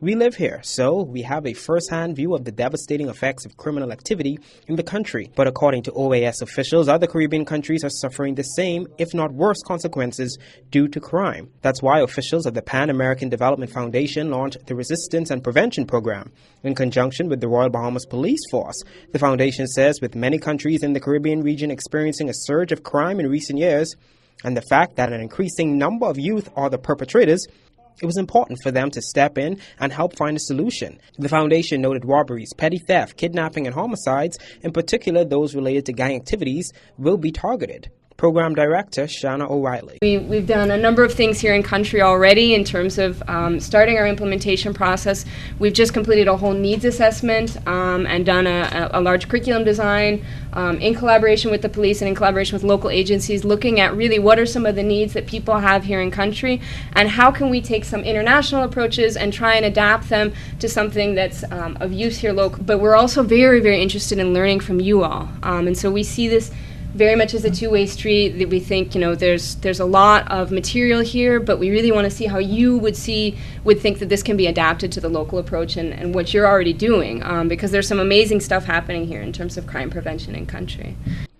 We live here, so we have a first-hand view of the devastating effects of criminal activity in the country. But according to OAS officials, other Caribbean countries are suffering the same, if not worse, consequences due to crime. That's why officials of the Pan American Development Foundation launched the Resistance and Prevention Program in conjunction with the Royal Bahamas Police Force. The foundation says with many countries in the Caribbean region experiencing a surge of crime in recent years, and the fact that an increasing number of youth are the perpetrators, it was important for them to step in and help find a solution. The foundation noted robberies, petty theft, kidnapping, and homicides, in particular those related to gang activities, will be targeted. Program Director Shanna O'Reilly. We've done a number of things here in country already in terms of starting our implementation process. We've just completed a whole needs assessment and done a large curriculum design in collaboration with the police and in collaboration with local agencies, looking at really what are some of the needs that people have here in country and how can we take some international approaches and try and adapt them to something that's of use here local. But we're also very, very interested in learning from you all. And so we see this very much as a two-way street. That we think, there's a lot of material here, but we really want to see how you would think that this can be adapted to the local approach and what you're already doing, because there's some amazing stuff happening here in terms of crime prevention in country.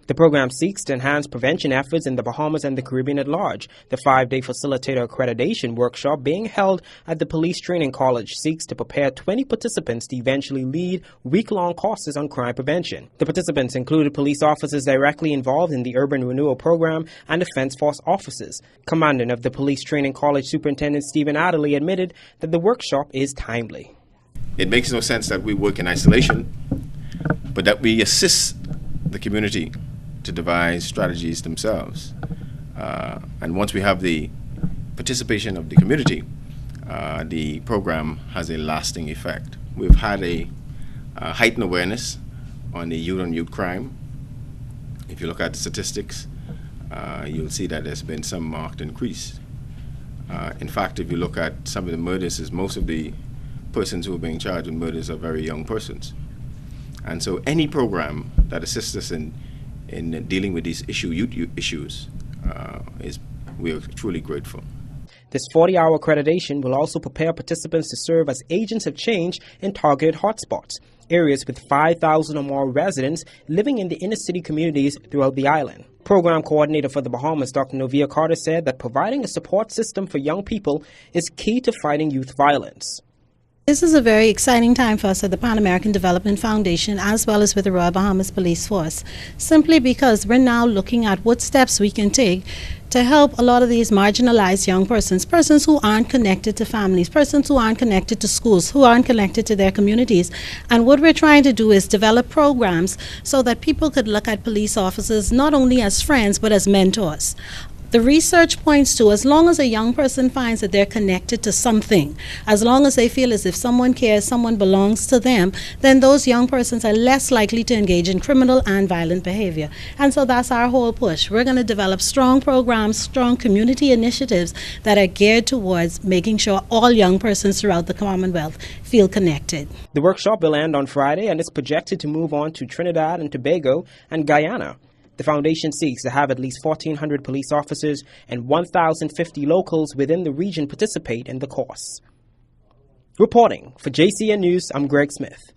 The program seeks to enhance prevention efforts in the Bahamas and the Caribbean at large. The 5-day facilitator accreditation workshop being held at the Police Training College seeks to prepare 20 participants to eventually lead week-long courses on crime prevention. The participants included police officers directly involved in the Urban Renewal Program and Defense Force officers. Commandant of the Police Training College Superintendent Stephen Adderley admitted that the workshop is timely. It makes no sense that we work in isolation, but that we assist the community to devise strategies themselves. And once we have the participation of the community, the program has a lasting effect. We've had a heightened awareness on the youth-on-youth crime. If you look at the statistics, you'll see that there's been some marked increase. In fact, if you look at some of the murders, most of the persons who are being charged with murders are very young persons. And so any program that assists us in dealing with these youth issues, we are truly grateful. This 40-hour accreditation will also prepare participants to serve as agents of change in targeted hotspots, areas with 5,000 or more residents living in the inner-city communities throughout the island. Program coordinator for the Bahamas, Dr. Novia Carter, said that providing a support system for young people is key to fighting youth violence. This is a very exciting time for us at the Pan American Development Foundation as well as with the Royal Bahamas Police Force, simply because we're now looking at what steps we can take to help a lot of these marginalized young persons who aren't connected to families, persons who aren't connected to schools, who aren't connected to their communities. And what we're trying to do is develop programs so that people could look at police officers not only as friends but as mentors. The research points to, as long as a young person finds that they're connected to something, as long as they feel as if someone cares, someone belongs to them, then those young persons are less likely to engage in criminal and violent behavior. And so that's our whole push. We're going to develop strong programs, strong community initiatives that are geared towards making sure all young persons throughout the Commonwealth feel connected. The workshop will end on Friday and is projected to move on to Trinidad and Tobago and Guyana. The foundation seeks to have at least 1,400 police officers and 1,050 locals within the region participate in the course. Reporting for JCN News, I'm Greg Smith.